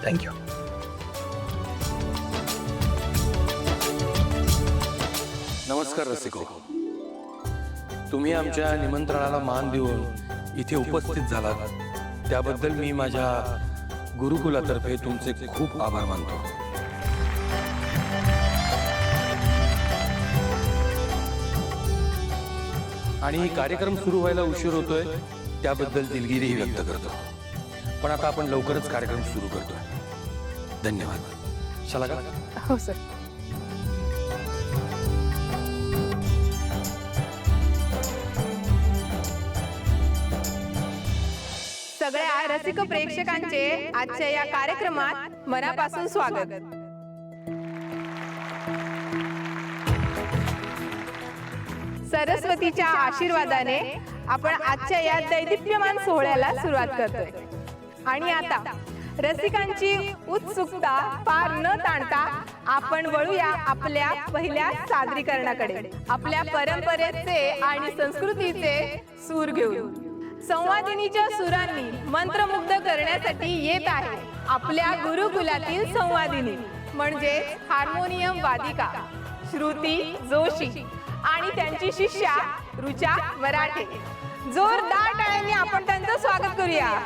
Thank you. नमस्कार रसिको. तुम्ही आमच्या निमंत्रणाला मान देऊन इथे उपस्थित झालात त्याबद्दल मी माझ्या गुरुकुलातर्फे तुमचे खूप आभार मानतो. आणि कार्यक्रम सुरू व्हायला उशीर होतोय त्याबद्दल दिलगिरीही व्यक्त करतो. पण आता आपण लवकरच कार्यक्रम सुरू करतोय. धन्यवाद. चला का? हो सर. सगळ्या रसिक प्रेक्षकांचे आजच्या या कार्यक्रमात मनापासून स्वागत. सरस्वतीच्या आशीर्वादाने आपण आजच्या या दैदिप्यमान सोहळ्याला सुरुवात करतोय. आणि आता रसिकांची उत्सुकता पार न ताणता आपण वळूया आपल्या पहिल्या सादरीकरणाकडे. आपल्या परंपरेचे आणि संस्कृतीचे सूर घेऊन संवादिनीच्या सुरांनी मंत्रमुग्ध करण्यासाठी येत आहे आपल्या गुरुकुलातील संवादिनी म्हणजे हार्मोनियम वादिका श्रुती जोशी आणि त्यांची शिष्या रुचा मराठे. जोरदार टाळ्यांनी आपण त्यांचं स्वागत करूया.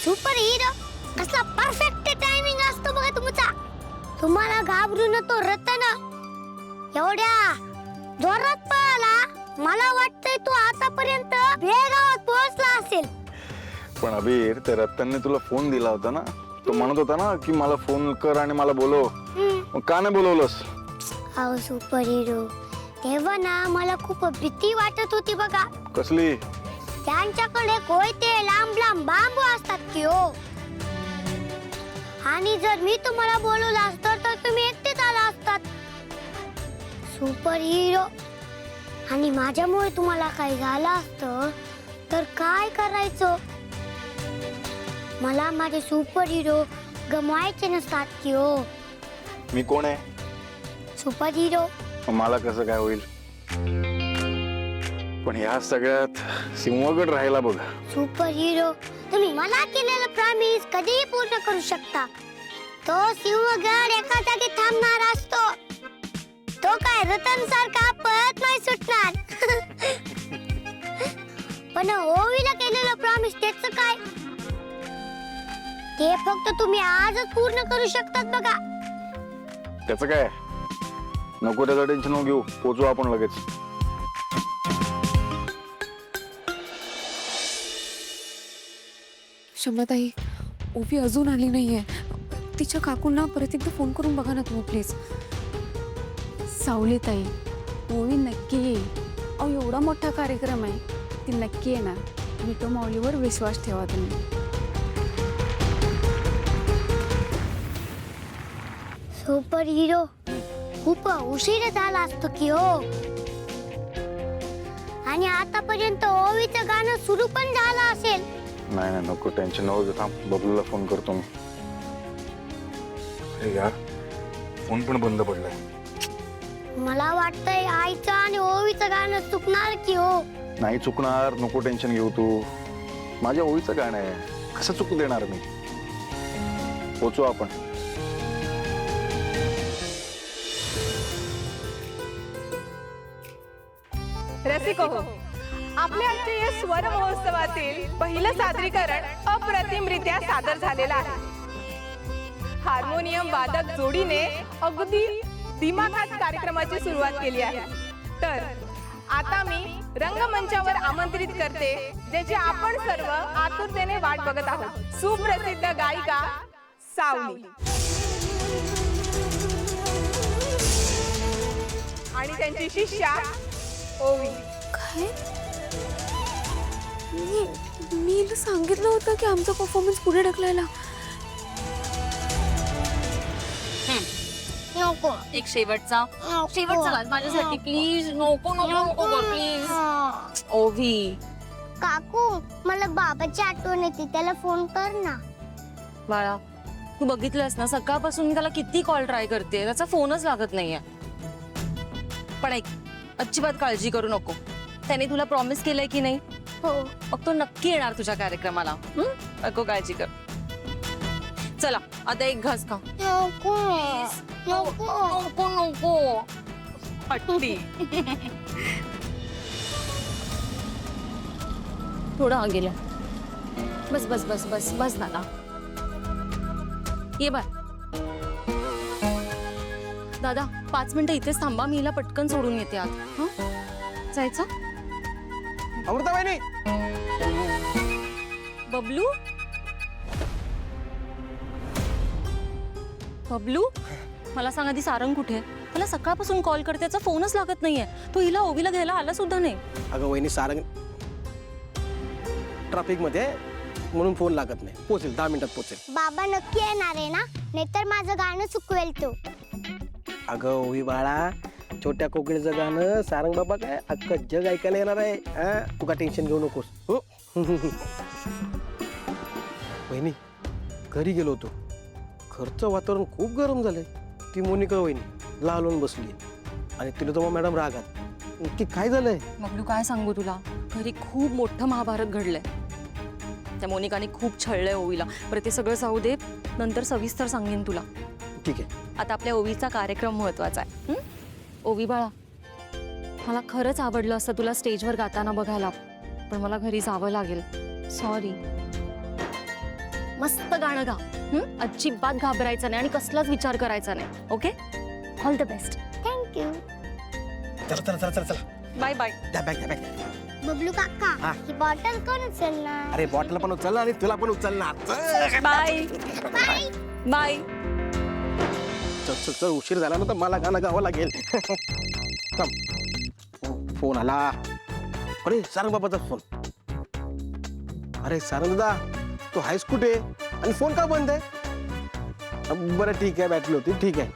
सुपर हिरो कसला परफेक्ट टायमिंग असतो बघा तुमचा. तुम्हाला घाबरून तो रतन एवढ्या जोरात पळाला. मला वाटतंय तू आतापर्यंत बेगावात पोहोचला असेल. पण अबीर त्या रत्नने तुला फोन दिला होता ना. तो म्हणत होता ना की मला फोन कर आणि मला बोलव. मग का नाही बोलवलंस? अहो सुपर हिरो तेव्हा ना मला खूप भीती वाटत होती बघा. कसली? त्यांच्याकडे कोयते लांब लांब बांबू असतात की हो. आणि जर मी तुम्हाला बोलवलं असतं तर तुम्ही एकटेच आला असतात. सुपर हिरो आणि माझ्यामुळे तुम्हाला काही झालं असतं तर काय करायचं? मला माझे सुपर हिरो गमवायचे नसतात की हो. मी कोण आहे? Super hero. मला कसं काय होईल? पण ह्या सगळ्यात सिंहगड राहिला बघ. सुपर हिरो तुम्ही मला केलेलं प्रॉमिस कधीही पूर्ण करू शकता. तो सिंहगड एका जागी थांबणार असतो. तो काय रतन सारखा पळत नाही सुटणार. पण ओवीला केलेलं प्रॉमिस त्याचं काय? ते फक्त तुम्ही आजच पूर्ण करू शकतात बघा. त्याचं काय? नको त्याचं टेन्शन घेऊ. पोचू आपण लगेच. क्षमताई ओवी अजून आली नाहीये. तिच्या काकूंना परत एकदा फोन करून बघा ना तुम्ही प्लीज. सावलीताई ओवी नक्की येईल. अहो एवढा मोठा कार्यक्रम आहे ती नक्की येणार. मिठो माऊलीवर विश्वास ठेवा तुम्ही. सुपर हिरो खूप उशीर झाला असतो की हो. आणि आतापर्यंत ओवीचं गाणं सुरू पण झालं असेल. नाही नाही नको टेन्शन नको. थांब बबलूला फोन करतो मी. अरे यार फोन पण बंद पडलाय. मला वाटतंय आईचं आणि ओवीचं गाणं चुकणार की हो. नाही चुकणार. नको टेन्शन घेऊ तू. माझ्या ओळीचं गाणं आहे. कसं चुकू देणार मी? पोचू आपण. रसिको हो आपल्या आजच्या या स्वर महोत्सवातील पहिलं सादरीकरण अप्रतिमरित्या सादर झालेलं आहे. हार्मोनियम वादक जोडीने अगदी दिमाखात कार्यक्रमाची सुरुवात केली आहे. तर आता मी रंगमंचावर आमंत्रित करते ज्याची आपण सर्व आतुरतेने वाट बघत आहोत. सुप्रसिद्ध गायिका सावली आणि त्यांची शिष्या ओवी. काय? मी तिला सांगितलं होतं की आमचा परफॉर्मन्स पुढे ढकलायला. नको एक शेवटचा घास माझ्यासाठी प्लीज. नको नको नको प्लीज. ओवी काकू मला बाबाची आठवण येते, त्याला फोन कर ना. बाळा तू बघितलंस ना सकाळपासून मी त्याला किती कॉल ट्राय करते, त्याचा फोनच लागत नाहीये. पण ऐक, अजिबात काळजी करू नको. त्याने तुला प्रॉमिस केलंय की नाही? हो. मग तो नक्की येणार तुझ्या कार्यक्रमाला. नको काळजी कर. चला आता एक घास खा. नको नको नको नको हट्टी. थोडं हा गेल्या. बस बस बस बस बस दादा. ये बाय दादा 5 मिनिटं इथेच थांबा, मी हिला पटकन सोडून येते आत. हं? जायचं? अमृताबाईनी बबलू बबलू मला सांग आधी सारंग कुठे? मला सकाळपासून कॉल करते, त्याचा फोनच लागत नाहीये. तो हिला ओवीला घ्यायला आला सुद्धा नाही. अगं वहिनी सारंग ट्रॅफिक मध्ये म्हणून फोन लागत नाही. पोहोचेल 10 मिनिटात पोहोचेल. बाबा नक्की येणार आहे ना, नाहीतर माझं गाणं चुकवेल तो. अगं ओवी बाळा, छोट्या कोकिळचं गाणं सारंग बाबा काय अख्खं जग ऐकायला येणार आहे. तू का टेन्शन घेऊ नकोस. हो वहिनी घरी गेलो होतो. घरचं वातावरण खूप गरम झालंय. ती मोनिका वहिनी लालून बसली आणि तिला तो मॅडम रागात. नक्की काय झालंय? बबलू काय सांगू तुला, घरी खूप मोठं महाभारत घडलंय. त्या मोनिकाने खूप छळलंय ओवीला. बरं ते सगळं जाऊ दे, नंतर सविस्तर सांगेन तुला. ठीक आहे. आता आपल्या ओवीचा कार्यक्रम महत्वाचा आहे. ओवी बाळा, मला खरंच आवडलं असतं तुला स्टेजवर गाताना बघायला, पण मला घरी जावं लागेल. सॉरी. मस्त गाणं गा. अजिबात घाबरायचं नाही आणि कसलाच विचार करायचा नाही. Okay, all the best. Thank you. चला चला चला चला चला. Bye bye. द्या बॅग द्या बॅग. बबलू काका हा. ही बॉटल कोण उचलणार? अरे बॉटल पण उचलणार आणि तुला पण उचलणार. Bye bye. चल चल चल, उशीर झाला ना तर मला गाणं गावं लागेल. फोन आला. अरे सारंग बाबाचा फोन. अरे सारंग दादा, तो हायस कुठे आणि फोन का बंद आहे? बरं ठीक आहे, बॅटरी होती. ठीक आहे,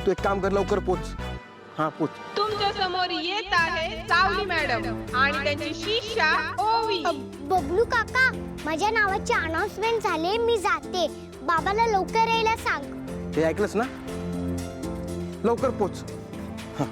तू एक काम कर, लवकर पोच. हा पोच. तुमच्या समोर येत आहे सावली मॅडम आणि त्यांची शिष्या ओवी. बबलू काका, माझ्या नावाची अनाउन्समेंट झाले, मी जाते. बाबाला लवकर यायला सांग. हे ऐकलंस ना? लवकर पोच. हा